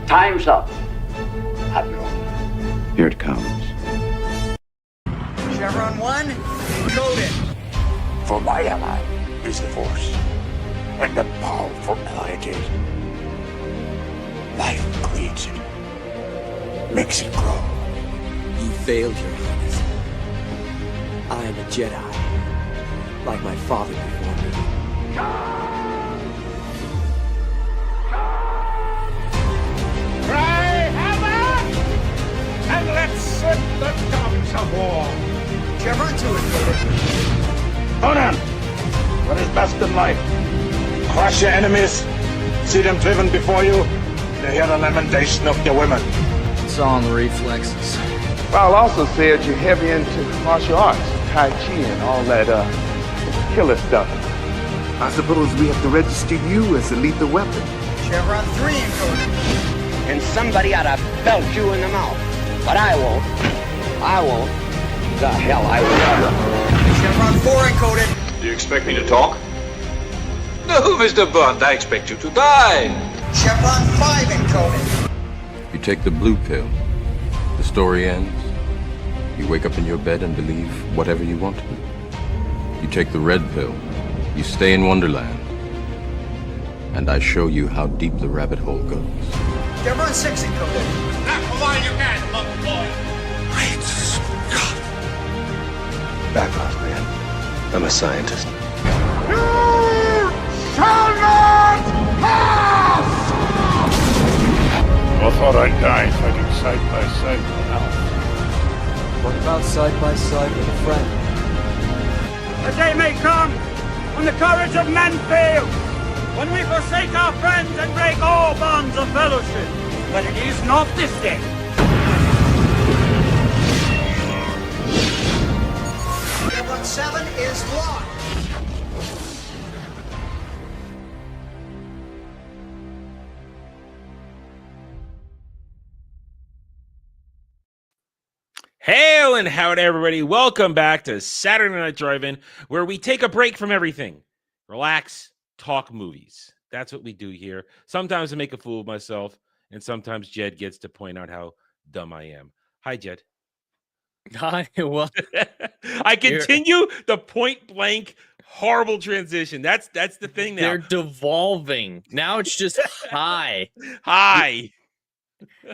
Time's up, Admiral. Here it comes. Chevron 1, encoded. For my ally is the Force, and the powerful ally it is. Life creates it, makes it grow. You failed, Your Highness. I am a Jedi, like my father before me. Cry havoc, and let's set the tongues of war. Chevron 2, encoded. Conan, what is best in life? Crush your enemies, see them driven before you, to hear the lamentation of your women. Song reflexes. I'll also say that you're heavy into martial arts, Tai Chi and all that killer stuff. I suppose we have to register you as a lethal weapon. Chevron 3, encoded. And somebody ought to belt you in the mouth. But I won't. I won't. The hell I will. Chevron 4, encoded. Do you expect me to talk? No, Mr. Bond, I expect you to die. Chevron 5, encoded. You take the blue pill. The story ends. You wake up in your bed and believe whatever you want to. You take the red pill. You stay in Wonderland. And I show you how deep the rabbit hole goes. Chevron 6, encoded. Now, come on, you can, lump boy. Great Scott. Back off, man. I'm a scientist. You shall not pass! I thought I'd die fighting side by side with an elf. What about side by side with a friend? A day may come when the courage of men fails, when we forsake our friends and break all bonds of fellowship. But it is not this day. Chevron 7 is locked. Hail and howdy, everybody. Welcome back to Saturday Night Drive-In, where we take a break from everything. Relax, talk movies. That's what we do here. Sometimes I make a fool of myself, and sometimes Jed gets to point out how dumb I am. Hi, Jed. Hi, well, I continue the point-blank horrible transition. That's the thing now. they're devolving. Now it's just hi. Hi.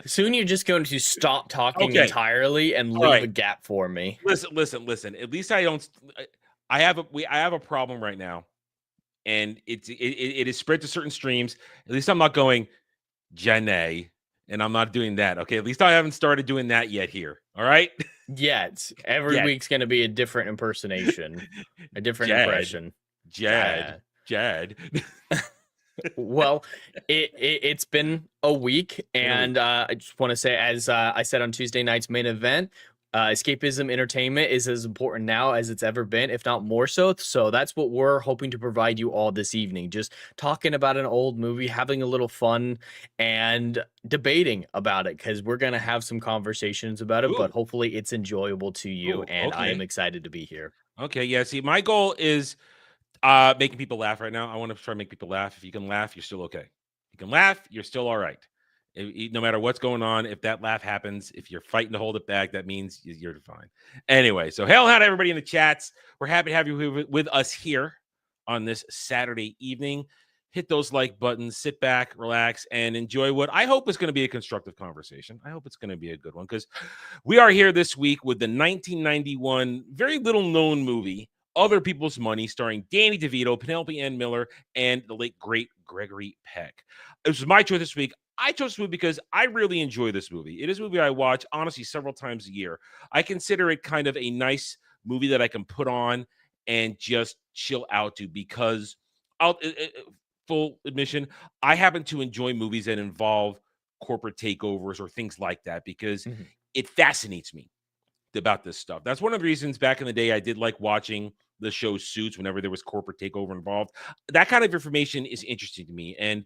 Soon you're just going to stop talking entirely and leave a gap for me. Listen. At least I don't. I have a problem right now, and it is spread to certain streams. At least I'm not going Janae, and I'm not doing that. Okay, at least I haven't started doing that yet here. All right. Yet every week's going to be a different impersonation, a different impression. Jad. Well, it's been a week, and I just want to say, as I said on Tuesday night's main event, escapism entertainment is as important now as it's ever been, if not more so. So that's what we're hoping to provide you all this evening. Just talking about an old movie, having a little fun, and debating about it, because we're going to have some conversations about it, but hopefully it's enjoyable to you, and I am excited to be here. Okay, yeah, see, my goal is making people laugh right now. I want to try to make people laugh. If you can laugh, you're still okay. You can laugh, you're still all right. No matter what's going on, if that laugh happens, if you're fighting to hold it back, that means you're fine. Anyway, so hail out everybody in the chats. We're happy to have you with us here on this Saturday evening. Hit those like buttons, sit back, relax, and enjoy what I hope is going to be a constructive conversation. I hope it's going to be a good one, because we are here this week with the 1991 very little known movie, Other People's Money, starring Danny DeVito, Penelope Ann Miller, and the late, great Gregory Peck. It was my choice this week. I chose this movie because I really enjoy this movie. It is a movie I watch, honestly, several times a year. I consider it kind of a nice movie that I can put on and just chill out to, because full admission, I happen to enjoy movies that involve corporate takeovers or things like that, because it fascinates me about this stuff. That's one of the reasons back in the day I did like watching the show Suits whenever there was corporate takeover involved. That kind of information is interesting to me, and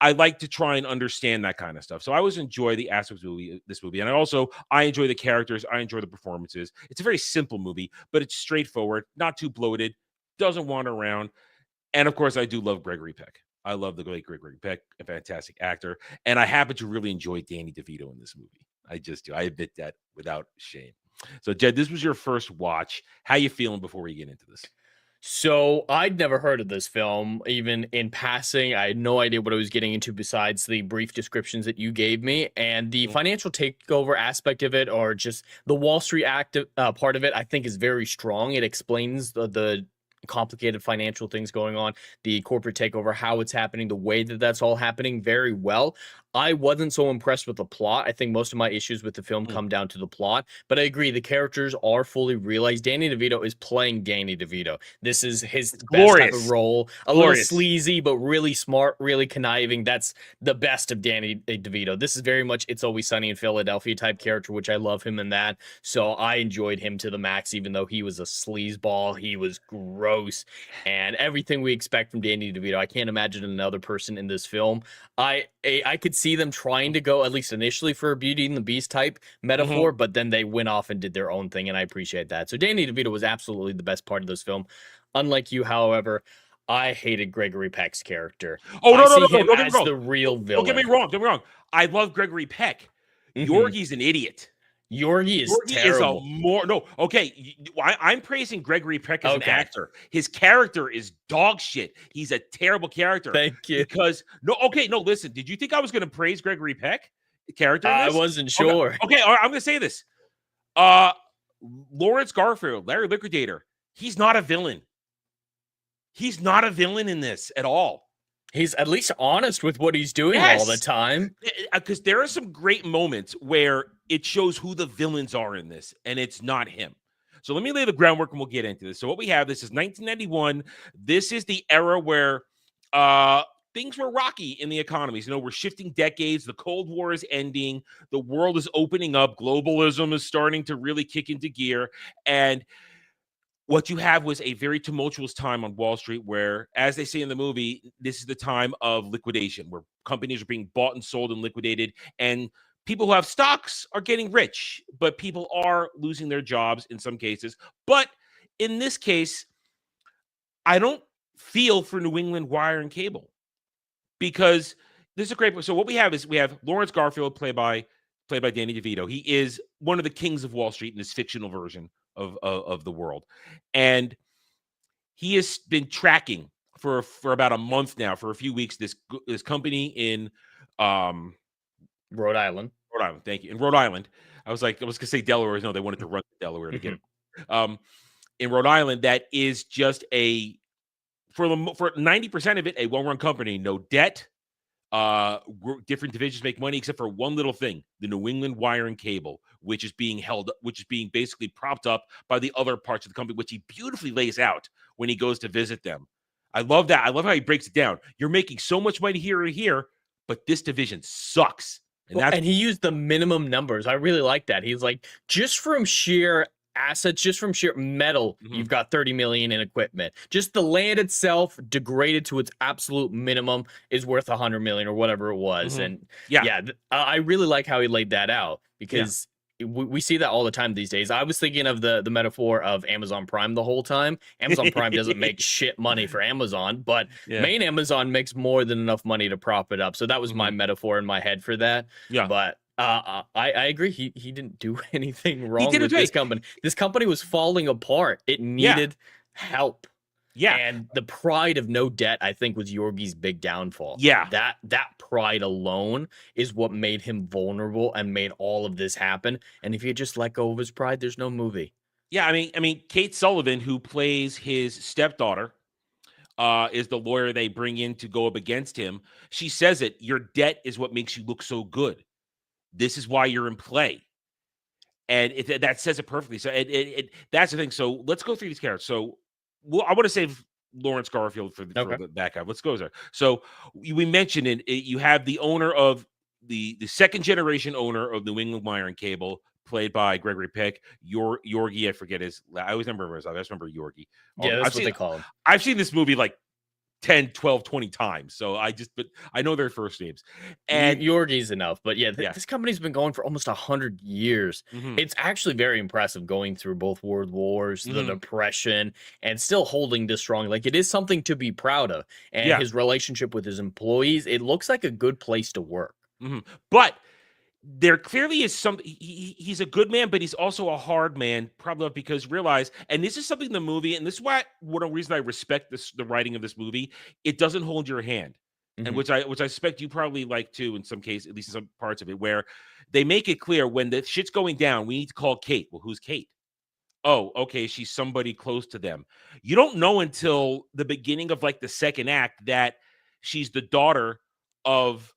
I like to try and understand that kind of stuff. So I always enjoy the aspects of this movie. And I enjoy the characters. I enjoy the performances. It's a very simple movie, but it's straightforward, not too bloated, doesn't wander around. And of course, I do love Gregory Peck. I love the great Gregory Peck, a fantastic actor, and I happen to really enjoy Danny DeVito in this movie. I just do. I admit that without shame. So, Jed, this was your first watch. How you feeling before we get into this? So I'd never heard of this film, even in passing. I had no idea what I was getting into besides the brief descriptions that you gave me. And the financial takeover aspect of it, or just the Wall Street part of it, I think is very strong. It explains the complicated financial things going on, the corporate takeover, how it's happening, the way that that's all happening very well. I wasn't so impressed with the plot. I think most of my issues with the film come down to the plot, but I agree the characters are fully realized. Danny DeVito is playing Danny DeVito. This is his best type of role. Little sleazy, but really smart, really conniving. That's the best of Danny DeVito. This is very much It's Always Sunny in Philadelphia type character, which I love him in that. So I enjoyed him to the max, even though he was a sleazeball. He was gross and everything we expect from Danny DeVito. I can't imagine another person in this film. I could see them trying to go, at least initially, for a Beauty and the Beast type metaphor, but then they went off and did their own thing, and I appreciate that. So Danny DeVito was absolutely the best part of this film. Unlike you, however, I hated Gregory Peck's character. Oh, no, Don't get me wrong. The real villain. Don't get me wrong. I love Gregory Peck. Yorgie's an idiot. Yorgie is terrible. I'm praising Gregory Peck as an actor. His character is dog shit. He's a terrible character. Thank you. Because listen. Did you think I was going to praise Gregory Peck character? I wasn't sure. Okay, all right, I'm going to say this. Lawrence Garfield, Larry Liquidator. He's not a villain. He's not a villain in this at all. He's at least honest with what he's doing all the time. Because there are some great moments where it shows who the villains are in this, and it's not him. So let me lay the groundwork, and we'll get into this. So what we have, this is 1991. This is the era where things were rocky in the economies. We're shifting decades. The Cold War is ending. The world is opening up. Globalism is starting to really kick into gear. And what you have was a very tumultuous time on Wall Street where, as they say in the movie, this is the time of liquidation, where companies are being bought and sold and liquidated, and people who have stocks are getting rich, but people are losing their jobs in some cases. But in this case, I don't feel for New England Wire and Cable, because this is a great. So what we have is Lawrence Garfield, played by Danny DeVito. He is one of the kings of Wall Street in this fictional version of the world, and he has been tracking for about a month now, for a few weeks, this company in Rhode Island. Thank you. In Rhode Island. I was gonna say Delaware. No, they wanted to run to Delaware to get it. In Rhode Island, that is just for 90% of it, a well-run company, no debt. Different divisions make money, except for one little thing: the New England Wire and Cable, which is being basically propped up by the other parts of the company, which he beautifully lays out when he goes to visit them. I love that. I love how he breaks it down. You're making so much money here and here, but this division sucks. And he used the minimum numbers. I really like that. He's like, just from sheer assets, just from sheer metal, you've got 30 million in equipment. Just the land itself, degraded to its absolute minimum, is worth 100 million or whatever it was. And I really like how he laid that out, because we see that all the time these days. I was thinking of the metaphor of Amazon Prime the whole time. Amazon Prime doesn't make shit money for Amazon, but main Amazon makes more than enough money to prop it up. So that was my metaphor in my head for that. But I agree. He didn't do anything wrong with this company. This company was falling apart. It needed help. And the pride of no debt, I think, was Yorgie's big downfall. That pride alone is what made him vulnerable and made all of this happen. And if he had just let go of his pride, there's no movie. I mean, Kate Sullivan, who plays his stepdaughter, is the lawyer they bring in to go up against him. She says it: your debt is what makes you look so good. This is why you're in play. And that says it perfectly. So that's the thing. So let's go through these characters. So I want to save Lawrence Garfield for the backup. Let's go there. So we mentioned it. You have the owner of the second generation owner of New England Wire and Cable, played by Gregory Peck. Yorgie, I forget his. I always remember his. I just remember Yorgie. That's what they call him. I've seen this movie like 10, 12, 20 times. So but I know their first names. And Yorgie's enough, but yeah, Yeah. this company's been going for almost 100 years. Mhm. It's actually very impressive going through both world wars, the Mhm. Depression, and still holding this strong. Like, it is something to be proud of. And Yeah. his relationship with his employees, it looks like a good place to work. But there clearly is he's a good man, but he's also a hard man, probably because realize, and this is something in the movie, and this is one reason I respect the writing of this movie. It doesn't hold your hand, and which I suspect you probably like too in some case, at least in some parts of it, where they make it clear when the shit's going down, we need to call Kate. Well, who's Kate? Oh, okay, she's somebody close to them. You don't know until the beginning of like the second act that she's the daughter of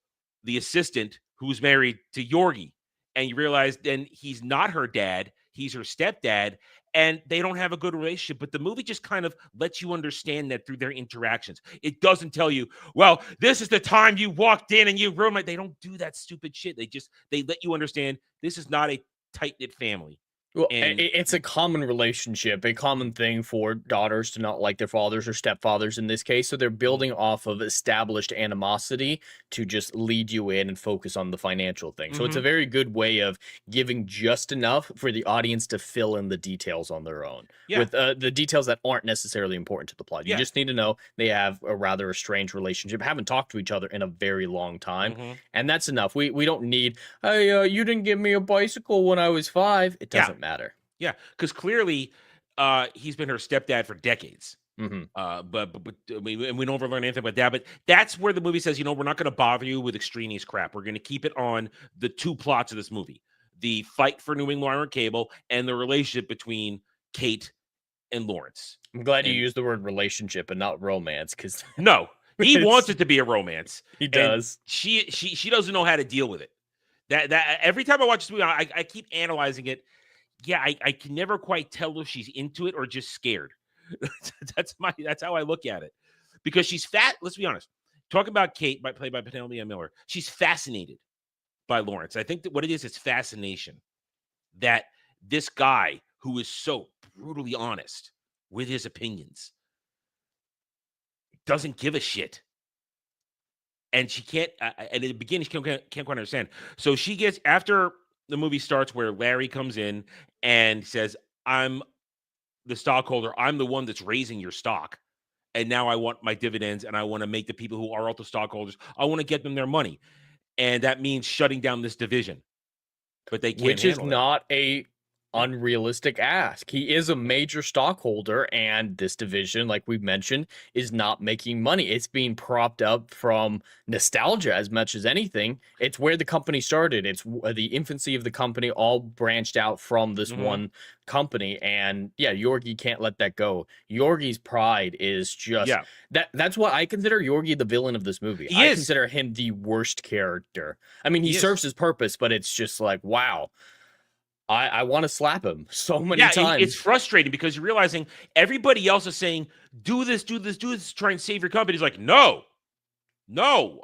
the assistant who's married to Yorgi. And you realize then he's not her dad, he's her stepdad, and they don't have a good relationship. But the movie just kind of lets you understand that through their interactions. It doesn't tell you, well, this is the time you walked in and you ruined it. They don't do that stupid shit. They let you understand this is not a tight-knit family. Well, And it's a common relationship, a common thing for daughters to not like their fathers or stepfathers in this case. So they're building off of established animosity to just lead you in and focus on the financial thing. So it's a very good way of giving just enough for the audience to fill in the details on their own. Yeah. With the details that aren't necessarily important to the plot. You Yeah. just need to know they have a rather strange relationship, haven't talked to each other in a very long time. And that's enough. We don't need, hey, you didn't give me a bicycle when I was 5. It doesn't matter. Yeah, because clearly he's been her stepdad for decades. Mm-hmm. But we don't ever learn anything about that. But that's where the movie says, we're not going to bother you with extraneous crap. We're going to keep it on the two plots of this movie: the fight for New England Iron Cable and the relationship between Kate and Lawrence. I'm glad you used the word relationship and not romance, because no, he wants it to be a romance. He does. She doesn't know how to deal with it. That every time I watch this movie, I keep analyzing it. Yeah, I can never quite tell if she's into it or just scared. That's how I look at it. Because she's fat. Let's be honest. Talking about Kate, played by Penelope Miller, she's fascinated by Lawrence. I think that what it is fascination. That this guy who is so brutally honest with his opinions doesn't give a shit. And she can't, and in the beginning, she can't quite understand. So she gets, after the movie starts where Larry comes in and says, I'm the stockholder. I'm the one that's raising your stock. And now I want my dividends, and I want to make the people who are also stockholders, I want to get them their money. And that means shutting down this division. But they can't. Which is handle not a unrealistic ask. He is a major stockholder, and this division, like we've mentioned, is not making money. It's being propped up from nostalgia as much as anything. It's where the company started. It's the infancy of the company, all branched out from this one company. And yeah, Yorgi can't let that go. Yorgi's pride is just that's why I consider Yorgi the villain of this movie. I consider him the worst character. I mean, he serves his purpose, but it's just like, wow. I want to slap him so many times. It's frustrating because you're realizing everybody else is saying, do this, do this, do this, try and save your company. He's like, no,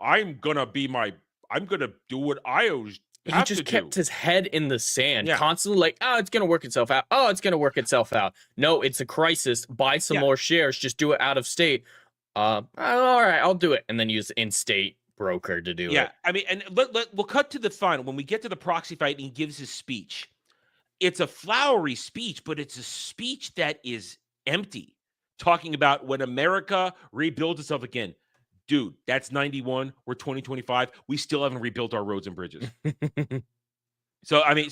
I'm going to do what I always have to do. He just kept his head in the sand, constantly like, oh, it's going to work itself out. Oh, it's going to work itself out. No, it's a crisis. Buy some more shares. Just do it out of state. All right, I'll do it. And then use in-state broker to do it. Yeah, I mean, and we'll cut to the final. When we get to the proxy fight and he gives his speech, it's a flowery speech, but it's a speech that is empty. Talking about when America rebuilds itself again. Dude, that's 91. We're 2025. We still haven't rebuilt our roads and bridges. So, I mean,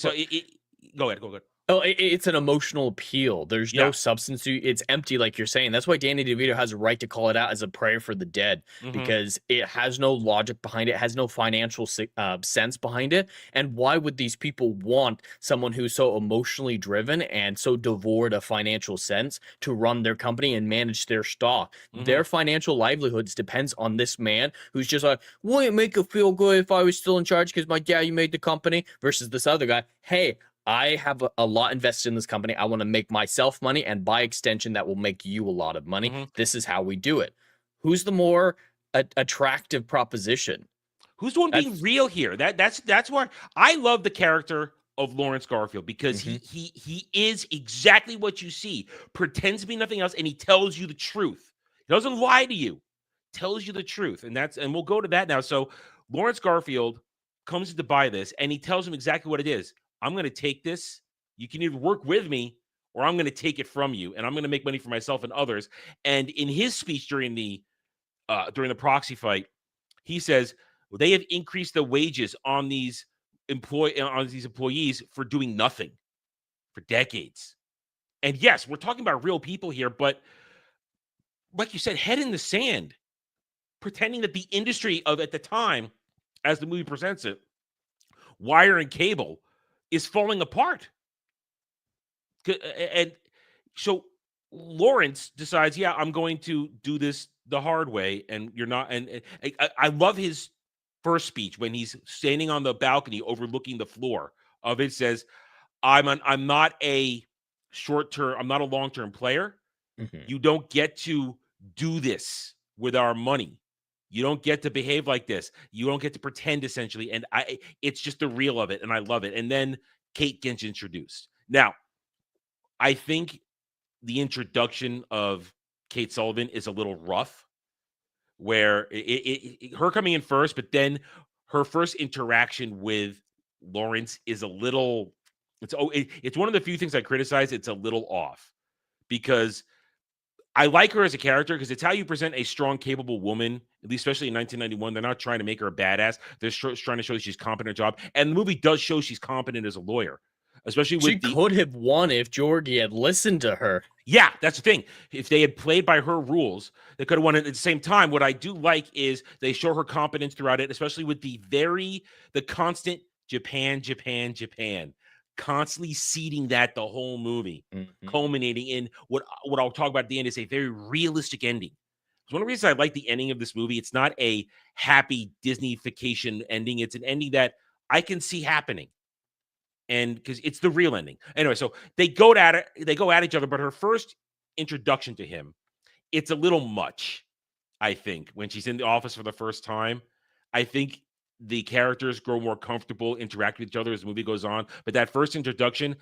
go ahead. Oh, it's an emotional appeal. There's no substance to it. It's empty, like you're saying. That's why Danny DeVito has a right to call it out as a prayer for the dead, because it has no logic behind it, has no financial sense behind it. And why would these people want someone who's so emotionally driven and so devoid of financial sense to run their company and manage their stock? Their financial livelihoods depends on this man who's just like, wouldn't it make it feel good if I was still in charge because my daddy made the company? Versus this other guy, hey, I have a lot invested in this company. I want to make myself money, and by extension, that will make you a lot of money. This is how we do it. Who's the more attractive proposition? Who's the one being real here? That's why I love the character of Lawrence Garfield, because he is exactly what you see. Pretends to be nothing else, and he tells you the truth. He doesn't lie to you. tells you the truth. And we'll go to that now. So Lawrence Garfield comes in to buy this, and he tells him exactly what it is. I'm going to take this. You can either work with me, or I'm going to take it from you, and I'm going to make money for myself and others. And in his speech during the proxy fight, he says they have increased the wages on these employees for doing nothing for decades. And yes, we're talking about real people here, but like you said, head in the sand, pretending that the industry of at the time, as the movie presents it, wire and cable, is falling apart. And so Lawrence decides, yeah, I'm going to do this the hard way, and you're not. And I love his first speech when he's standing on the balcony overlooking the floor of it. Says, I'm not a short-term, I'm not a long-term player. Mm-hmm. You don't get to do this with our money. You don't get to behave like this. You don't get to pretend, essentially. And it's just the real of it, and I love it. And then Kate gets introduced. Now, I think the introduction of Kate Sullivan is a little rough, where her coming in first, but then her first interaction with Lawrence is a little, it's one of the few things I criticize. It's a little off, because I like her as a character, because it's how you present a strong, capable woman, at least especially in 1991. They're not trying to make her a badass. They're trying to show she's competent in her job. And the movie does show she's competent as a lawyer, especially with she could have won if Georgie had listened to her. Yeah, that's the thing. If they had played by her rules, they could have won it. At the same time, what I do like is they show her competence throughout it, especially with the constant Japan, constantly seeding that the whole movie, culminating in what I'll talk about at the end is a very realistic ending. It's one of the reasons I like the ending of this movie. It's not a happy Disney-fication ending. It's an ending that I can see happening. And because it's the real ending. Anyway, so they go at each other, but her first introduction to him, it's a little much, I think, when she's in the office for the first time. I think the characters grow more comfortable interacting with each other as the movie goes on. But that first introduction,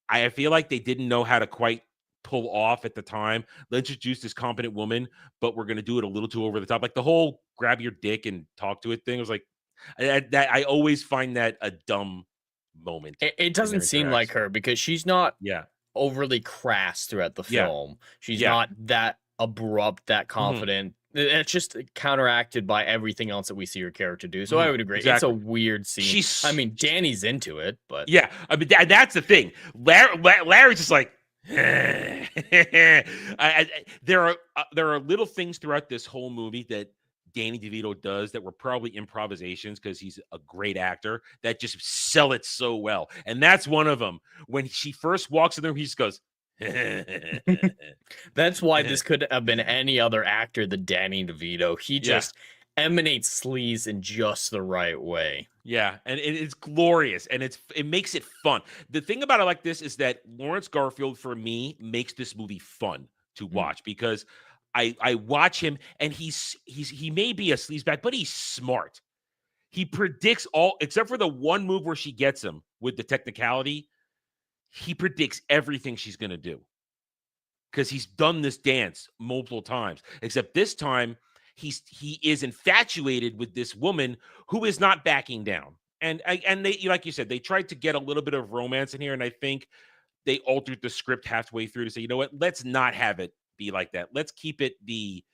I feel like they didn't know how to quite pull off at the time. Let's introduce this competent woman, but we're going to do it a little too over the top. Like the whole grab your dick and talk to it thing was like, I always find that a dumb moment. It doesn't seem like her, because she's not overly crass throughout the film. She's not that abrupt, that confident. It's just counteracted by everything else that we see her character do. So I would agree. It's a weird scene. I mean, Danny's into it, but yeah, I mean that's the thing. Larry's just like there are little things throughout this whole movie that Danny DeVito does that were probably improvisations, because he's a great actor, that just sell it so well. And that's one of them. When she first walks in the room, he just goes, that's why this could have been any other actor than Danny DeVito. He just emanates sleaze in just the right way. Yeah, and it's glorious, and it makes it fun. The thing about it like this is that Lawrence Garfield, for me, makes this movie fun to watch, because I watch him, and he may be a sleazebag, but he's smart. He predicts all, except for the one move where she gets him with the technicality. He predicts everything she's going to do, because he's done this dance multiple times. Except this time, he is infatuated with this woman who is not backing down. And they, like you said, they tried to get a little bit of romance in here, and I think they altered the script halfway through to say, you know what, let's not have it be like that. Let's keep it the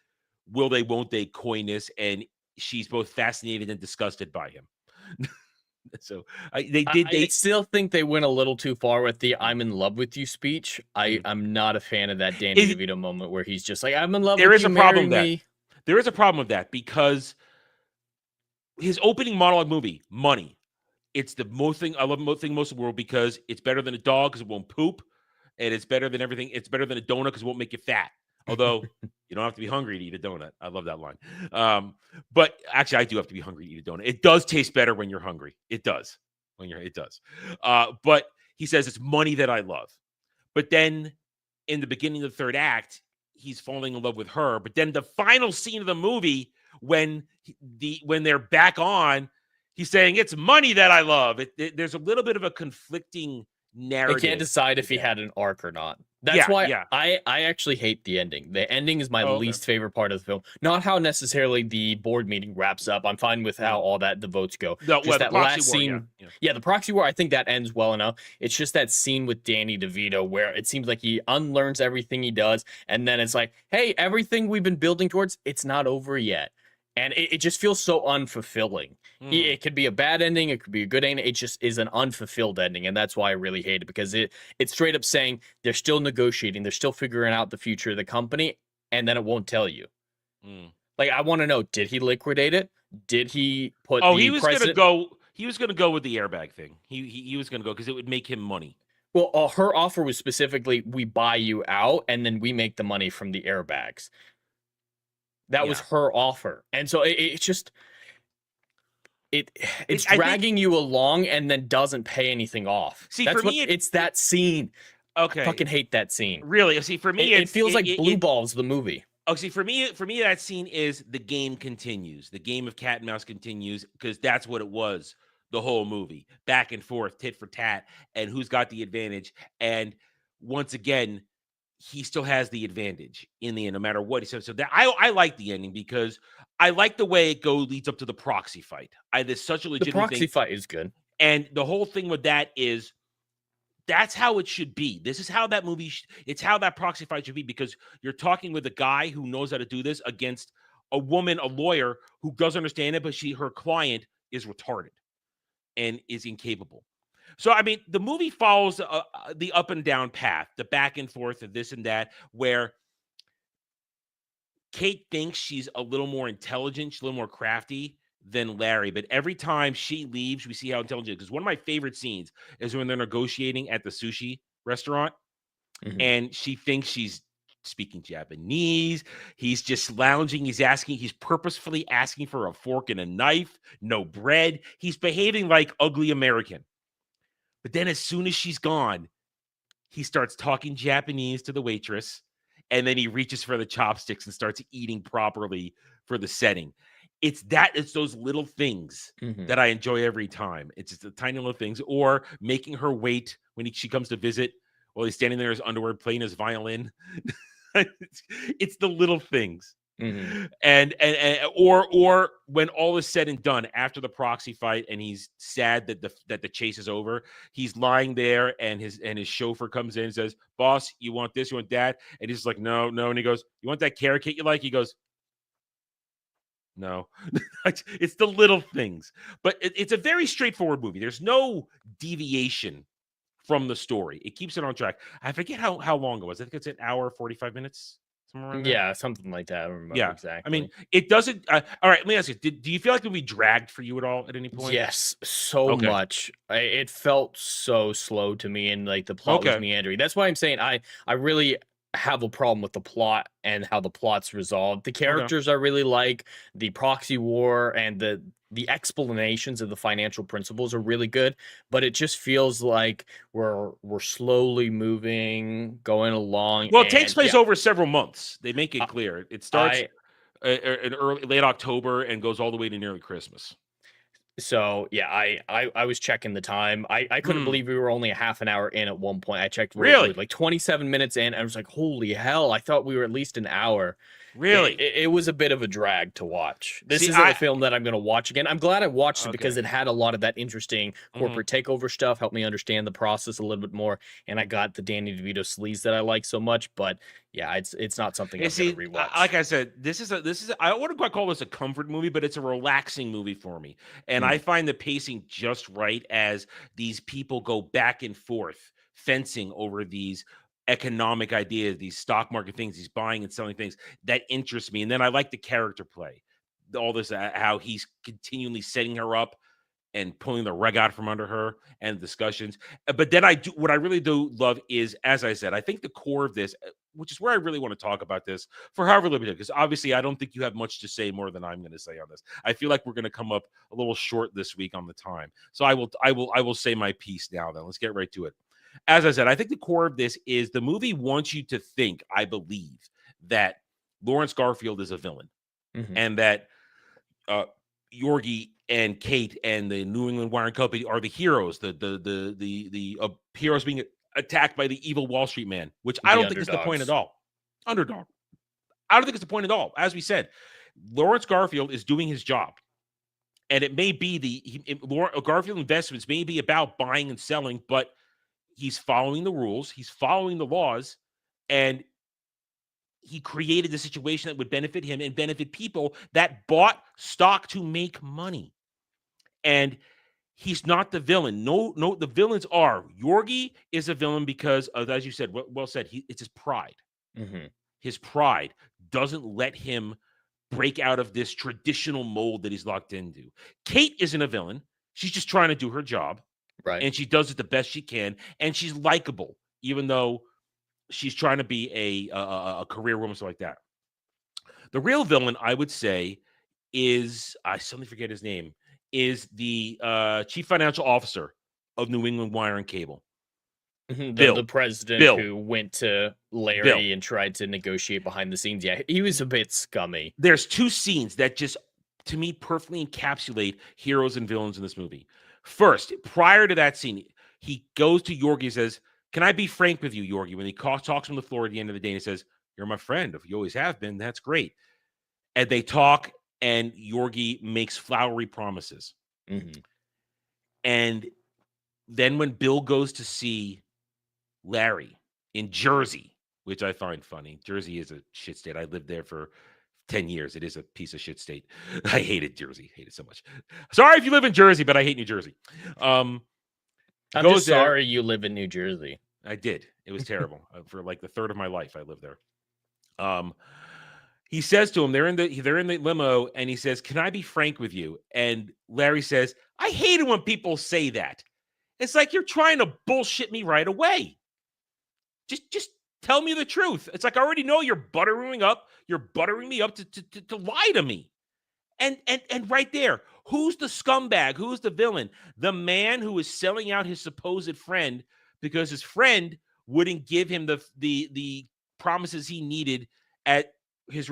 will they, won't they coyness, and she's both fascinated and disgusted by him. So I still think they went a little too far with the "I'm in love with you" speech. I'm not a fan of that Danny DeVito moment where he's just like, "I'm in love with you." There is a problem with that. There is a problem with that, because his opening monologue movie, Money, it's the most thing I love most in the world, because it's better than a dog because it won't poop, and it's better than everything. It's better than a donut because it won't make you fat. Although you don't have to be hungry to eat a donut. I love that line. But actually, I do have to be hungry to eat a donut. It does taste better when you're hungry. It does. It does. But he says it's money that I love. But then in the beginning of the third act, he's falling in love with her. But then the final scene of the movie, when they're back on, he's saying it's money that I love. There's a little bit of a conflicting narrative. I can't decide if he had an arc or not. That's why yeah. I actually hate the ending. The ending is my Oh, okay. least favorite part of the film. Not how necessarily the board meeting wraps up. I'm fine with how all the votes go. The That proxy last war, scene. yeah. The proxy war, I think that ends well enough. It's just that scene with Danny DeVito where it seems like he unlearns everything he does, and then it's like, hey, everything we've been building towards, it's not over yet. And it just feels so unfulfilling. It could be a bad ending, it could be a good ending. It just is an unfulfilled ending, and that's why I really hate it, because it's straight up saying they're still negotiating, they're still figuring out the future of the company, and then it won't tell you. Like, I want to know, did he liquidate it? Did he put? He was gonna go. He was gonna go with the airbag thing. He was gonna go because it would make him money. Well, her offer was specifically, we buy you out, and then we make the money from the airbags. That was her offer. And so it's just it's dragging you along and then doesn't pay anything off. See, that's for me, it's that scene. Okay. I fucking hate that scene. Really? See, for me, it feels like Blue Balls, the movie. Oh, see, for me, that scene is the game continues. The game of cat and mouse continues, because that's what it was the whole movie. Back and forth, tit for tat, and who's got the advantage. And once again, he still has the advantage in the end, no matter what he says. So that I like the ending, because I like the way it leads up to the proxy fight. There's such a legitimate The proxy fight is good. And the whole thing with that is, that's how it should be. This is how that movie, it's how that proxy fight should be, because you're talking with a guy who knows how to do this against a woman, a lawyer who doesn't understand it, but her client is retarded and is incapable. So, I mean, the movie follows the up and down path, the back and forth of this and that, where Kate thinks she's a little more intelligent, she's a little more crafty than Larry. But every time she leaves, we see how intelligent, because one of my favorite scenes is when they're negotiating at the sushi restaurant, and she thinks she's speaking Japanese. He's just lounging. He's purposefully asking for a fork and a knife, no bread. He's behaving like ugly American. But then as soon as she's gone, he starts talking Japanese to the waitress, and then he reaches for the chopsticks and starts eating properly for the setting. It's those little things that I enjoy every time. It's just the tiny little things, or making her wait when she comes to visit while he's standing there in his underwear playing his violin. It's the little things. And or when all is said and done after the proxy fight, and he's sad that the chase is over, he's lying there, and his chauffeur comes in and says, "Boss, you want this? You want that?" And he's like, "No." And he goes, "You want that carrot cake you like?" He goes, "No." It's the little things, but it's a very straightforward movie. There's no deviation from the story. It keeps it on track. I forget how long it was. I think it's an hour 45 minutes. Yeah, something like that. I don't remember exactly. I mean, it doesn't. All right, let me ask you: do you feel like the movie dragged for you at all at any point? Yes, so much. It felt so slow to me, and like the plot was meandering. That's why I'm saying I really have a problem with the plot and how the plot's resolved. The characters I really like. The proxy war and the explanations of the financial principles are really good, but it just feels like we're slowly moving, going along. Well, it takes place over several months. They make it clear. It starts in late October and goes all the way to nearly Christmas. So yeah, I was checking the time. I couldn't believe we were only a half an hour in at one point. I checked really like 27 minutes in. I was like, holy hell! I thought we were at least an hour. Really, it was a bit of a drag to watch. This isn't a film that I'm going to watch again. I'm glad I watched it because it had a lot of that interesting corporate takeover stuff. Helped me understand the process a little bit more, and I got the Danny DeVito sleaze that I like so much. But yeah, it's not something I'm going to rewatch. Like I said, this is I wouldn't quite call this a comfort movie, but it's a relaxing movie for me, and I find the pacing just right as these people go back and forth fencing over these economic ideas, these stock market things, these buying and selling things that interest me. And then I like the character play, all this, how he's continually setting her up and pulling the rug out from under her, and discussions. But then what I really do love is, as I said, I think the core of this, which is where I really want to talk about this for however little bit, because obviously I don't think you have much to say more than I'm going to say on this. I feel like we're going to come up a little short this week on the time. So I will say my piece now. Then let's get right to it. As I said, I think the core of this is the movie wants you to think, I believe, that Lawrence Garfield is a villain, and that Yorgi and Kate and the New England Wire and Company are the heroes, the heroes being attacked by the evil Wall Street man, which I don't think is the point at all. Underdog. I don't think it's the point at all. As we said, Lawrence Garfield is doing his job. And it may be Garfield Investments may be about buying and selling, but he's following the rules. He's following the laws. And he created the situation that would benefit him and benefit people that bought stock to make money. And he's not the villain. No, the villains are. Yorgi is a villain because of, as you said, well said, it's his pride. Mm-hmm. His pride doesn't let him break out of this traditional mold that he's locked into. Kate isn't a villain. She's just trying to do her job. Right. And she does it the best she can. And she's likable, even though she's trying to be a career woman, stuff like that. The real villain, I would say, is, I suddenly forget his name, is the chief financial officer of New England Wire and Cable. The president who went to Larry and tried to negotiate behind the scenes. Yeah, he was a bit scummy. There's two scenes that just, to me, perfectly encapsulate heroes and villains in this movie. First, prior to that scene, he goes to Yorgi and says, "Can I be frank with you, Yorgi?" When he talks on the floor at the end of the day, and he says, "You're my friend. If you always have been, that's great." And they talk, and Yorgi makes flowery promises. Mm-hmm. And then when Bill goes to see Larry in Jersey, which I find funny. Jersey is a shit state. I lived there for 10 years. It is a piece of shit state. I hated Jersey. Hate it so much. Sorry if you live in Jersey, but I hate New Jersey. I'm just sorry you live in New Jersey. I did. It was terrible. For like the third of my life, I lived there. He says to him, they're in the limo, and he says, "Can I be frank with you?" And Larry says, "I hate it when people say that. It's like you're trying to bullshit me right away. Just tell me the truth. It's like I already know you're buttering me up to lie to me." And right there, who's the scumbag? Who's the villain? The man who is selling out his supposed friend because his friend wouldn't give him the promises he needed at his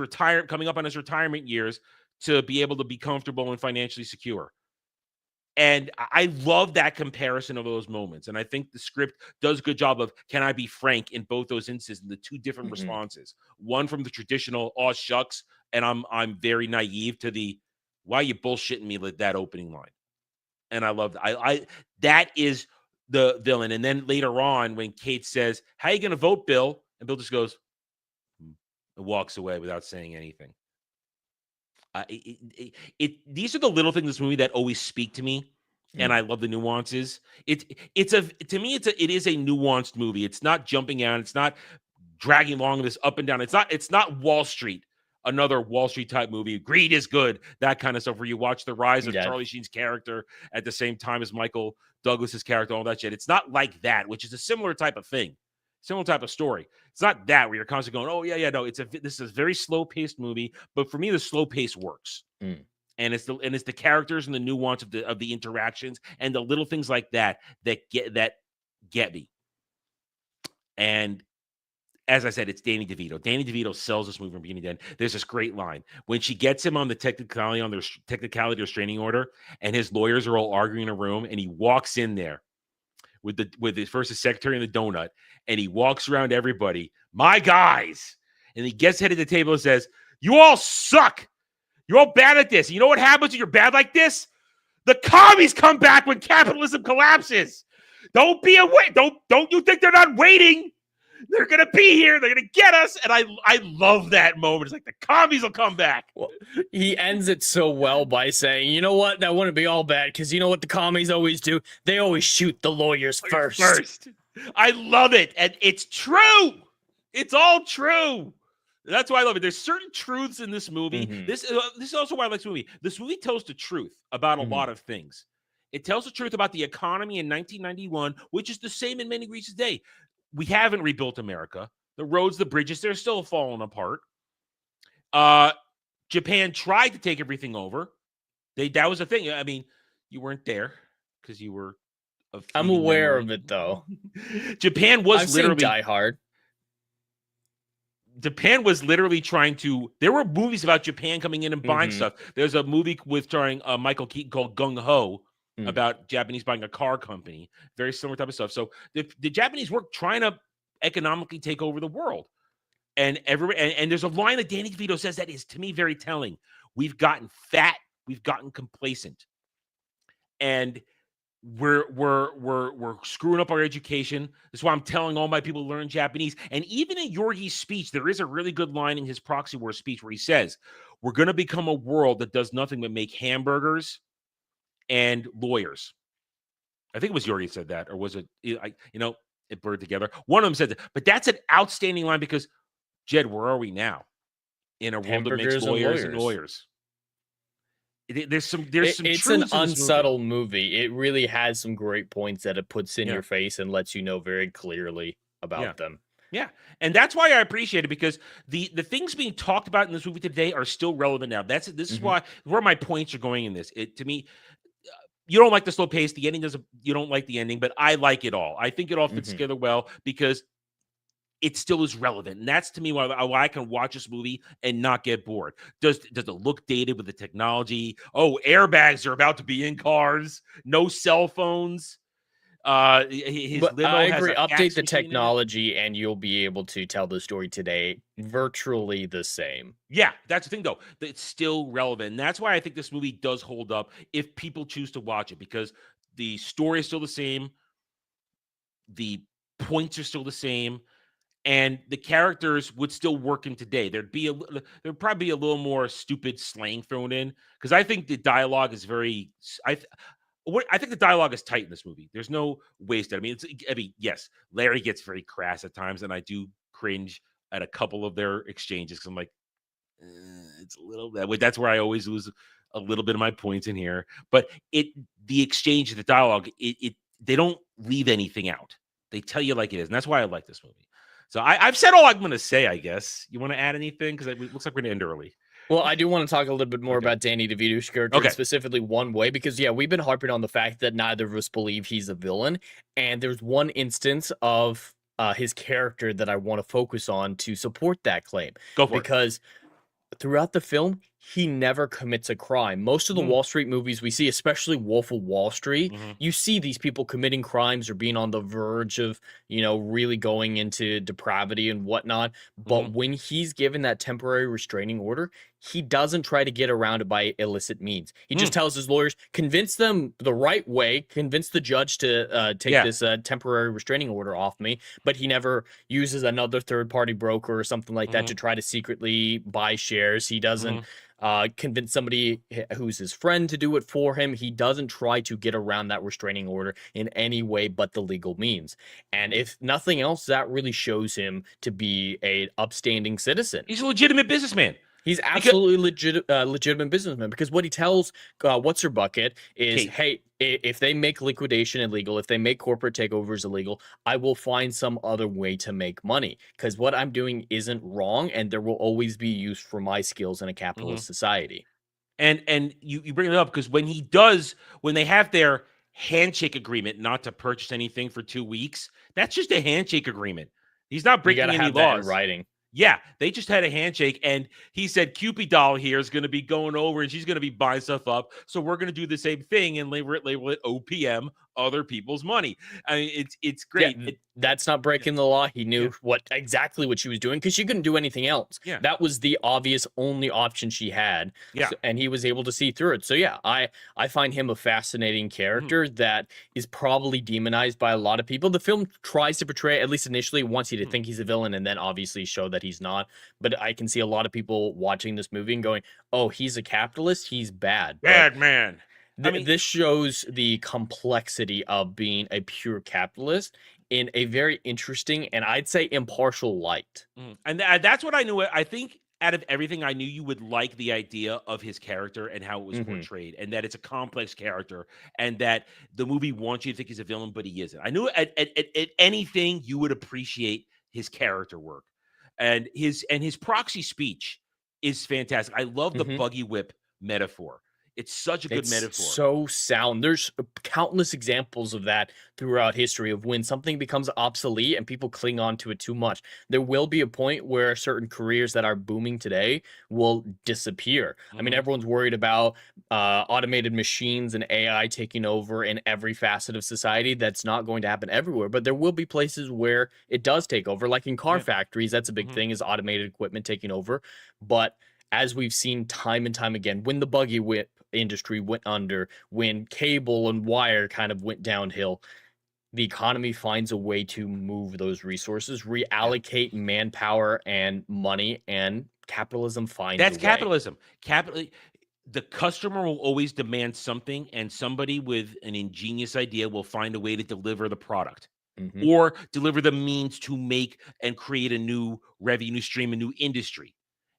coming up on his retirement years to be able to be comfortable and financially secure. And I love that comparison of those moments. And I think the script does a good job of, can I be frank, in both those instances, the two different responses. One from the traditional, "aw shucks," and I'm very naive, to the, "why are you bullshitting me," with that opening line. And I love that. That is the villain. And then later on, when Kate says, "How you going to vote, Bill?" And Bill just goes, and walks away without saying anything. These are the little things in this movie that always speak to me, and I love the nuances. It is a nuanced movie. It's not jumping out. It's not dragging along this up and down. It's not Wall Street, another Wall Street type movie. Greed is good, that kind of stuff, where you watch the rise of Charlie Sheen's character at the same time as Michael Douglas's character, all that shit. It's not like that, which is a similar type of thing. Similar type of story. It's not that where you're constantly going, "Oh yeah, no." This is a very slow paced movie, but for me, the slow pace works. And it's the characters and the nuance of the interactions and the little things like that get me. And as I said, it's Danny DeVito. Danny DeVito sells this movie from beginning to end. There's this great line when she gets him on the technicality restraining order, and his lawyers are all arguing in a room, and he walks in there with his secretary and the donut, and he walks around everybody, "My guys," and he gets head to the table and says, "You all suck. You're all bad at this. You know what happens when you're bad like this? The commies come back when capitalism collapses. Don't be away. Don't you think they're not waiting? They're going to be here. They're going to get us." And I love that moment. It's like the commies will come back. Well, he ends it so well by saying, "You know what? That wouldn't be all bad, because you know what the commies always do? They always shoot the lawyers first." I love it. And it's true. It's all true. That's why I love it. There's certain truths in this movie. This is also why I like this movie. This movie tells the truth about a lot of things. It tells the truth about the economy in 1991, which is the same in many regions today. We haven't rebuilt America. The roads, the bridges, they're still falling apart. Japan tried to take everything over. That was the thing. I mean, you weren't there because you were. I'm aware of it, though. Japan was I've literally seen Die Hard. Japan was literally trying to. There were movies about Japan coming in and buying stuff. There's a movie starring Michael Keaton called Gung Ho, about Japanese buying a car company, very similar type of stuff. So the Japanese were trying to economically take over the world. And there's a line that Danny DeVito says that is, to me, very telling. We've gotten fat, we've gotten complacent, and we're screwing up our education. That's why I'm telling all my people to learn Japanese. And even in Yorgi's speech, there is a really good line in his proxy war speech where he says, we're going to become a world that does nothing but make hamburgers and lawyers. I think it was Yorgi said that, or was it, it blurred together. One of them said that, but that's an outstanding line because, Jed, where are we now? In a world that makes lawyers and lawyers. There's some it's an unsubtle movie. It really has some great points that it puts in your face and lets you know very clearly about them. Yeah. And that's why I appreciate it, because the things being talked about in this movie today are still relevant now. This is why where my points are going in this. To me, you don't like the slow pace. The ending you don't like the ending, but I like it all. I think it all fits together well because it still is relevant. And that's, to me, why I can watch this movie and not get bored. Does it look dated with the technology? Oh, airbags are about to be in cars. No cell phones. His limo I has agree. a fax Update the machine in it. technology and you'll be able to tell the story today virtually the same. Yeah, that's the thing, though. It's still relevant. And that's why I think this movie does hold up if people choose to watch it, because the story is still the same. The points are still the same. And the characters would still work in today. There'd probably be a little more stupid slang thrown in, because I think the dialogue is very. I think the dialogue is tight in this movie. There's no waste. I mean, yes, Larry gets very crass at times, and I do cringe at a couple of their exchanges because I'm like, it's a little that way. That's where I always lose a little bit of my points in here. But the exchange, the dialogue, they don't leave anything out. They tell you like it is, and that's why I like this movie. So I've said all I'm going to say, I guess. You want to add anything? Because it looks like we're going to end early. Well, I do want to talk a little bit more about Danny DeVito's character, specifically one way, because, we've been harping on the fact that neither of us believe he's a villain. And there's one instance of his character that I want to focus on to support that claim. Go for it. Because throughout the film, he never commits a crime. Most of the Wall Street movies we see, especially Wolf of Wall Street, you see these people committing crimes or being on the verge of, really going into depravity and whatnot. But when he's given that temporary restraining order, he doesn't try to get around it by illicit means. He just tells his lawyers, convince them the right way, convince the judge to take this temporary restraining order off me. But he never uses another third-party broker or something like that to try to secretly buy shares. He doesn't convince somebody who's his friend to do it for him. He doesn't try to get around that restraining order in any way but the legal means. And if nothing else, that really shows him to be an upstanding citizen. He's a legitimate businessman. He's absolutely legitimate businessman, because what he tells What's Her Bucket is, hey, if they make liquidation illegal, if they make corporate takeovers illegal, I will find some other way to make money, because what I'm doing isn't wrong, and there will always be use for my skills in a capitalist society. And you bring it up because when they have their handshake agreement not to purchase anything for 2 weeks, that's just a handshake agreement. He's not breaking any laws. That in writing. Yeah, they just had a handshake, and he said Cupid doll here is going to be going over, and she's going to be buying stuff up, so we're going to do the same thing and label it OPM, other people's money. I mean, it's great. Yeah, that's not breaking the law. He knew exactly what she was doing, because she couldn't do anything else. Yeah. That was the obvious only option she had. Yeah. And he was able to see through it. So yeah, I find him a fascinating character that is probably demonized by a lot of people. The film tries to portray, at least initially, wants you to think he's a villain, and then obviously show that he's not. But I can see a lot of people watching this movie and going, oh, he's a capitalist, he's bad. Bad man. This shows the complexity of being a pure capitalist in a very interesting and I'd say impartial light. And that's what I knew. I think out of everything, I knew you would like the idea of his character and how it was portrayed, and that it's a complex character, and that the movie wants you to think he's a villain, but he isn't. I knew at anything you would appreciate his character work, and his proxy speech is fantastic. I love the buggy whip metaphor. It's such a good It's metaphor. so sound. There's countless examples of that throughout history of when something becomes obsolete and people cling on to it too much. There will be a point where certain careers that are booming today will disappear. I mean, Mhm. everyone's worried about automated machines and AI taking over in every facet of society. That's not going to happen everywhere, but there will be places where it does take over, like in car Yeah. factories. That's a big Mhm. thing, is automated equipment taking over. But as we've seen time and time again, when the buggy whip industry went under, when cable and wire kind of went downhill, the economy finds a way to move those resources, reallocate manpower and money, and capitalism finds That's a way. capitalism. The customer will always demand something, and somebody with an ingenious idea will find a way to deliver the product Mhm. or deliver the means to make and create a new revenue stream, a new industry.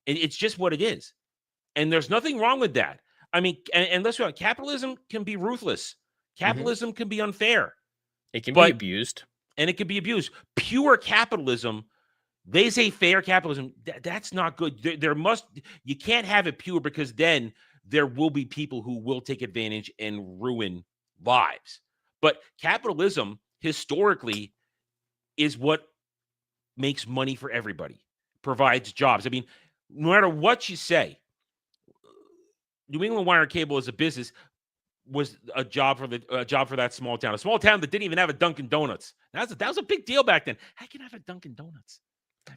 It's just what it is. And there's nothing wrong with that. I mean, and let's be honest, capitalism can be ruthless. Capitalism can be unfair. It can be But abused. and it can be abused. Pure capitalism, they say fair capitalism, that's not good. You can't have it pure, because then there will be people who will take advantage and ruin lives. But capitalism historically is what makes money for everybody, provides jobs. I mean, no matter what you say, New England Wire and Cable as a business was a job for that small town, a small town that didn't even have a Dunkin' Donuts. That was a big deal back then. How can I have a Dunkin' Donuts?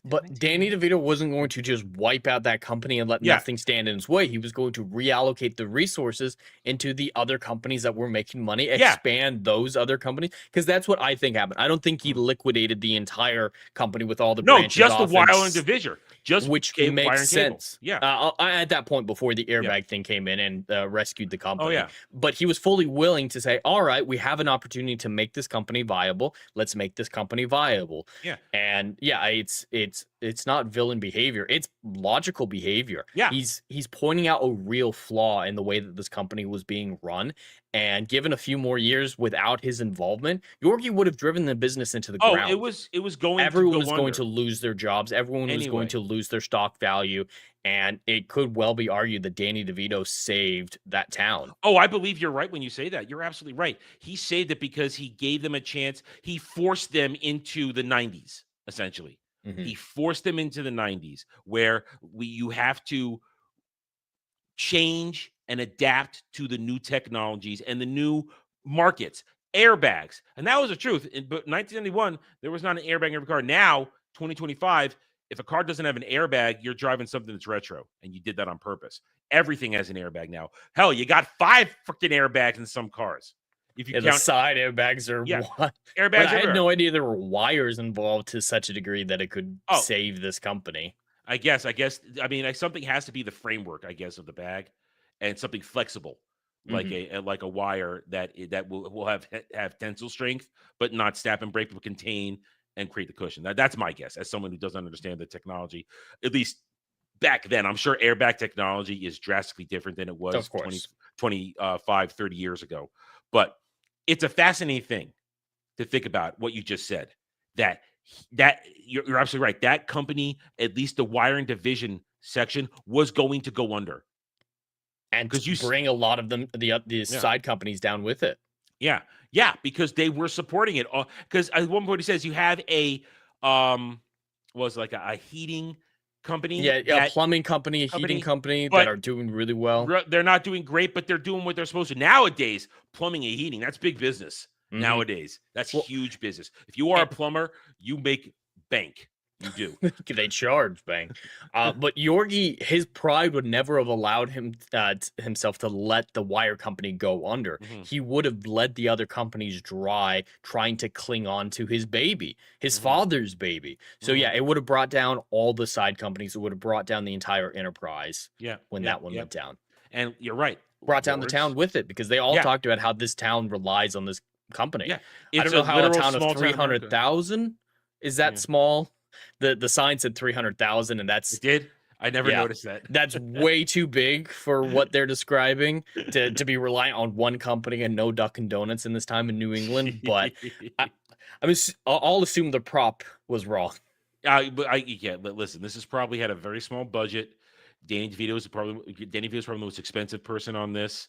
But Danny DeVito wasn't going to just wipe out that company and let Yeah. nothing stand in its way. He was going to reallocate the resources into the other companies that were making money, Yeah. expand those other companies, because that's what I think happened. I don't think he liquidated the entire company with all the No, branches just the off wire and and division, just which cable, wire makes and cable. sense. Yeah. At that point, before the airbag thing came in and rescued the company. yeah. But he was fully willing to say, all right, we have an opportunity to make this company viable. Let's make this company viable. Yeah. And yeah, it's not villain behavior. It's logical behavior. Yeah. He's pointing out a real flaw in the way that this company was being run. And given a few more years without his involvement, Yorgi would have driven the business into the ground. it was going Everyone to was go going under. to lose their jobs. Everyone was Anyway. going to lose their stock value. And it could well be argued that Danny DeVito saved that town. Oh, I believe you're right when you say that. You're absolutely right. He saved it because he gave them a chance. He forced them into the 90s, essentially. Mhm. He forced them into the 90s, where you have to change and adapt to the new technologies and the new markets. Airbags. And that was the truth. But 1991, there was not an airbag in every car. Now, 2025, if a car doesn't have an airbag, you're driving something that's retro, and you did that on purpose. Everything has an airbag now. Hell, you got 5 freaking airbags in some cars. If you Yeah, the count side airbags are Yeah, what? airbags But I had everywhere. no idea there were wires involved to such a degree that it could Oh. save this company. I guess. I mean, something has to be the framework, I guess, of the bag, and something flexible, like a wire that will have tensile strength, but not snap and break, but contain and create the cushion. That's my guess, as someone who doesn't understand the technology, at least back then. I'm sure airbag technology is drastically different than it was Of course. 25, 30 years ago. But it's a fascinating thing to think about what you just said. That you're absolutely right. That company, at least the wiring division section, was going to go under. And 'Cause you bring a lot of them, the side companies down with it. Yeah, because they were supporting it. Because at one point he says you have a was like a heating company. Yeah, a plumbing company, a heating company that are doing really well. They're not doing great, but they're doing what they're supposed to. Nowadays, plumbing and heating, that's big business. Nowadays, that's huge business. If you are a plumber, you make bank. You do. They charge bang. But Yorgi, his pride would never have allowed him himself to let the wire company go under. He would have led the other companies dry, trying to cling on to his baby, his father's baby. So yeah, it would have brought down all the side companies. It would have brought down the entire enterprise. When that one went down. And you're right. Brought down the town with it, because they all talked about how this town relies on this company. Yeah, I don't know how a town of 300,000 is that small. The sign said 300,000, and that's it did. I never noticed that. That's way too big for what they're describing to be reliant on one company and no Dunkin' Donuts in this time in New England. But I'll assume the prop was wrong. But listen, this has probably had a very small budget. Danny DeVito is probably the most expensive person on this.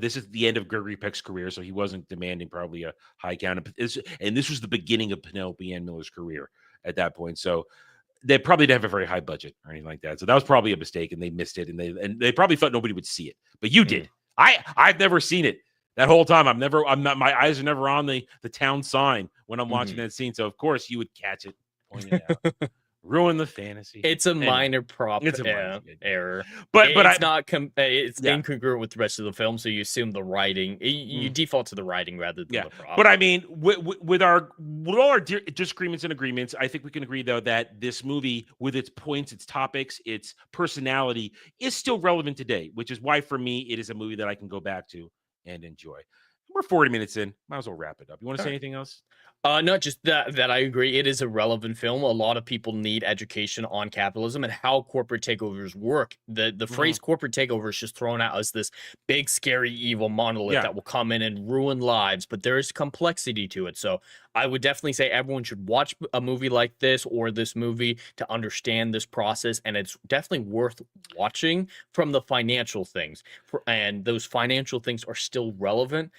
This is the end of Gregory Peck's career, so he wasn't demanding probably a high count. And this was the beginning of Penelope Ann Miller's career at that point. So they probably didn't have a very high budget or anything like that. So that was probably a mistake, and they missed it. And they probably thought nobody would see it, but you did. I've never seen it that whole time. My eyes are never on the town sign when I'm watching that scene. So of course you would catch it, point it out. Ruin the fantasy. It's a minor prop error, but it's not it's incongruent with the rest of the film, so you assume the writing. You default to the writing rather than the prop. But I mean, with all our disagreements and agreements, I think we can agree though that this movie, with its points, its topics, its personality, is still relevant today. Which is why, for me, it is a movie that I can go back to and enjoy. We're 40 minutes in. Might as well wrap it up. You want to say anything else? Not just that I agree. It is a relevant film. A lot of people need education on capitalism and how corporate takeovers work. The phrase corporate takeover is just thrown out as this big, scary, evil monolith that will come in and ruin lives, but there is complexity to it. So I would definitely say everyone should watch a movie like this or this movie to understand this process, and it's definitely worth watching from the financial things. And those financial things are still relevant,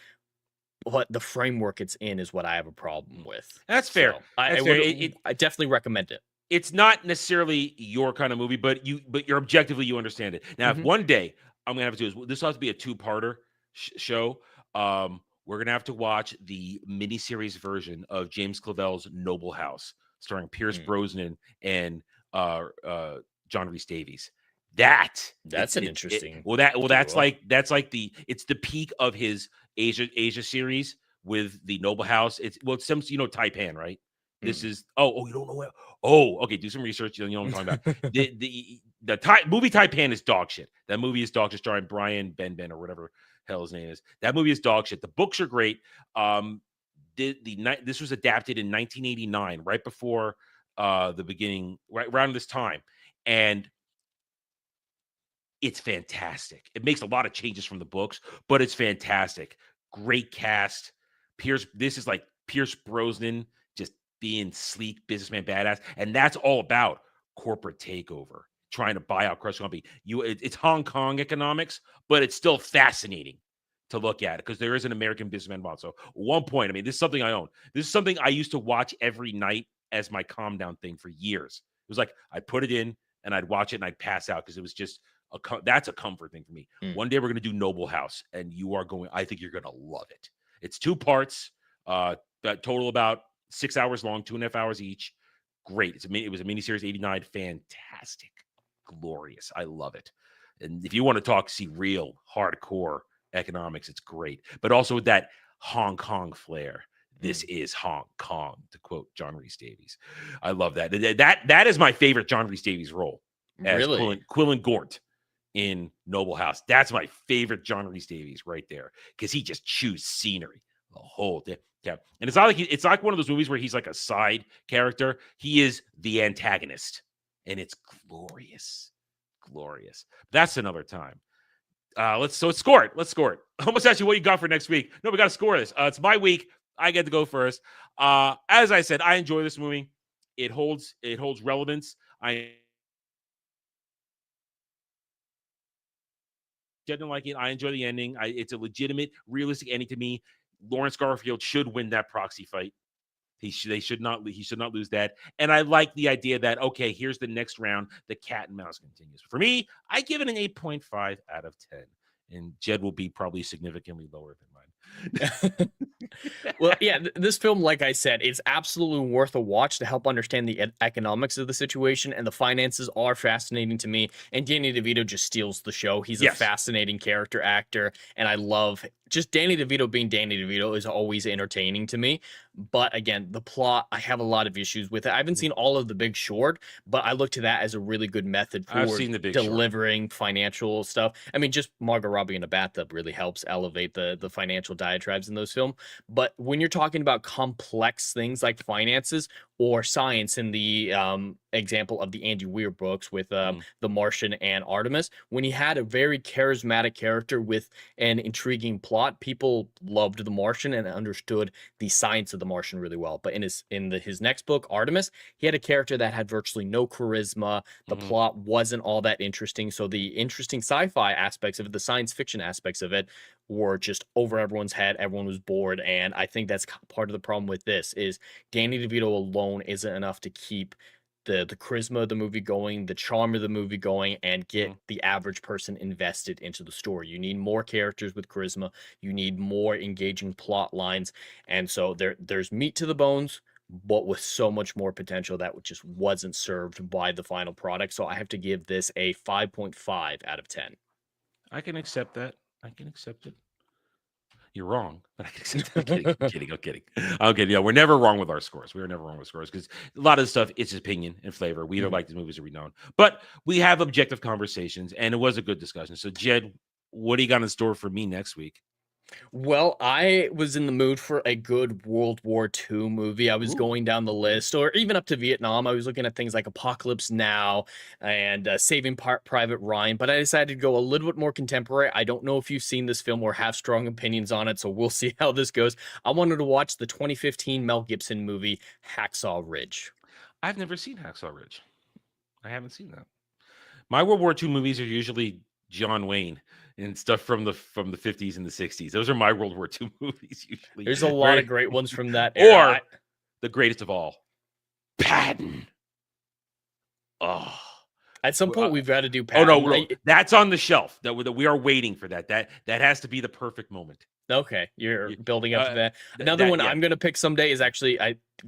but the framework it's in is what I have a problem with. That's fair. So I definitely recommend it. It's not necessarily your kind of movie, but you're objectively, you understand it. Now, if one day I'm gonna have to do this will have to be a two-parter show. We're gonna have to watch the miniseries version of James Clavell's Noble House, starring Pierce Brosnan and John Rhys Davies. That's an interesting. That's like it's the peak of his Asia series with the Noble House. It's some Taipan, right? This is you don't know what? Okay, do some research. You know what I'm talking about. the movie Taipan is dog shit. That movie is dog shit, starring Brian Benben or whatever hell his name is. That movie is dog shit. The books are great. This was adapted in 1989, right before the beginning, right around this time, and it's fantastic. It makes a lot of changes from the books, but it's fantastic. Great cast. This is like Pierce Brosnan just being sleek businessman badass, and that's all about corporate takeover, trying to buy out Crush Company. It's Hong Kong economics, but it's still fascinating to look at it because there is an American businessman involved. So at one point, I mean, this is something I own. This is something I used to watch every night as my calm down thing for years. It was like I'd put it in and I'd watch it and I'd pass out because it was just that's a comfort thing for me. One day we're going to do Noble House, and I think you're going to love it. It's 2 parts that total about 6 hours long, 2.5 hours each. Great. It was a miniseries, 89. Fantastic. Glorious. I love it. And if you want to see real hardcore economics, it's great. But also with that Hong Kong flair. This is Hong Kong, to quote John Rhys Davies. I love that. That is my favorite John Rhys Davies role. As Really? Quillen Gort in Noble House. That's my favorite John Rhys Davies right there, because he just chews scenery the whole thing. Yeah, and it's not like it's like one of those movies where he's like a side character. He is the antagonist, and it's glorious. That's another time. Let's score it. Let's score it. Almost ask you what you got for next week. No, we got to score this. It's my week. I get to go first. As I said, I enjoy this movie. It holds relevance. I didn't like it. I enjoy the ending. It's a legitimate, realistic ending to me. Lawrence Garfield should win that proxy fight. He should not lose that. And I like the idea that, okay, here's the next round. The cat and mouse continues. For me, I give it an 8.5 out of 10. And Jed will be probably significantly lower than mine. Well, yeah, this film, like I said, is absolutely worth a watch to help understand the economics of the situation, and the finances are fascinating to me. And Danny DeVito just steals the show. He's a fascinating character actor, and I love just Danny DeVito being Danny DeVito is always entertaining to me. But again, the plot, I have a lot of issues with it. I haven't seen all of The Big Short, but I look to that as a really good method for delivering financial stuff. I mean, just Margot Robbie in a bathtub really helps elevate the financial diatribes in those films. But when you're talking about complex things like finances or science in the example of the Andy Weir books with The Martian and Artemis. When he had a very charismatic character with an intriguing plot, people loved The Martian and understood the science of The Martian really well. But in his next book, Artemis, he had a character that had virtually no charisma. The plot wasn't all that interesting. So the interesting sci-fi aspects of it, the science fiction aspects of it, were just over everyone's head. Everyone was bored. And I think that's part of the problem with this is Danny DeVito alone isn't enough to keep the charisma of the movie going, the charm of the movie going, and get the average person invested into the story. You need more characters with charisma. You need more engaging plot lines. And so there's meat to the bones, but with so much more potential that just wasn't served by the final product. So I have to give this a 5.5 out of 10. I can accept that. I can accept it. You're wrong, but I can accept it. I'm kidding. Okay, yeah, we're never wrong with our scores. We are never wrong with scores because a lot of the stuff it's opinion and flavor. We either like the movies or we don't. But we have objective conversations, and it was a good discussion. So, Jed, what do you got in store for me next week? Well, I was in the mood for a good World War II movie. I was going down the list, or even up to Vietnam. I was looking at things like Apocalypse Now and Saving Private Ryan, but I decided to go a little bit more contemporary. I don't know if you've seen this film or have strong opinions on it, so we'll see how this goes. I wanted to watch the 2015 Mel Gibson movie, Hacksaw Ridge. I've never seen Hacksaw Ridge. I haven't seen that. My World War II movies are usually John Wayne and stuff from the 50s and the 60s. Those are my World War II movies usually. There's a lot of great ones from that era. Or the greatest of all, Patton. Oh, at some point we've got to do Patton. Oh no, that's on the shelf. That we are waiting for that. That has to be the perfect moment. Okay, you're building up to that. Another one I'm gonna pick someday is actually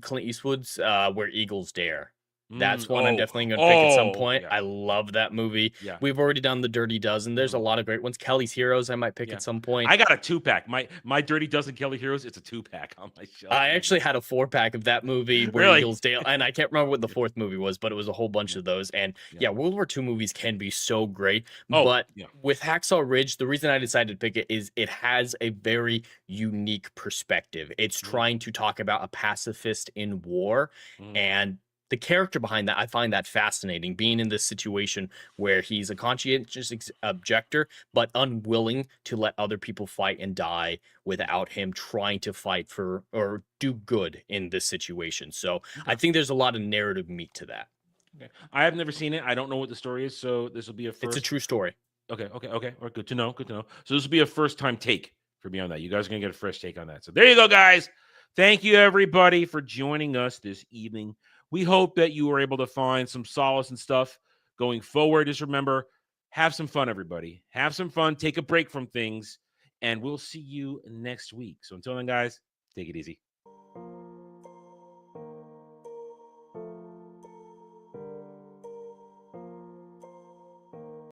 Clint Eastwood's Where Eagles Dare. That's one I'm definitely going to pick at some point. Yeah. I love that movie. Yeah. We've already done the Dirty Dozen. There's a lot of great ones. Kelly's Heroes I might pick at some point. I got a 2-pack. My Dirty Dozen Kelly Heroes, it's a 2-pack on my shelf. I actually had a 4-pack of that movie, Where Eagles Dare, and I can't remember what the fourth movie was, but it was a whole bunch of those. And World War II movies can be so great. But with Hacksaw Ridge, the reason I decided to pick it is it has a very unique perspective. It's trying to talk about a pacifist in war, and the character behind that, I find that fascinating, being in this situation where he's a conscientious objector, but unwilling to let other people fight and die without him trying to fight for or do good in this situation. So I think there's a lot of narrative meat to that. Okay. I have never seen it. I don't know what the story is, so this will be a first. It's a true story. Okay. All right, good to know. So this will be a first-time take for me on that. You guys are going to get a fresh take on that. So there you go, guys. Thank you, everybody, for joining us this evening. We hope that you were able to find some solace and stuff going forward. Just remember, have some fun, everybody. Have some fun. Take a break from things, and we'll see you next week. So until then, guys, take it easy.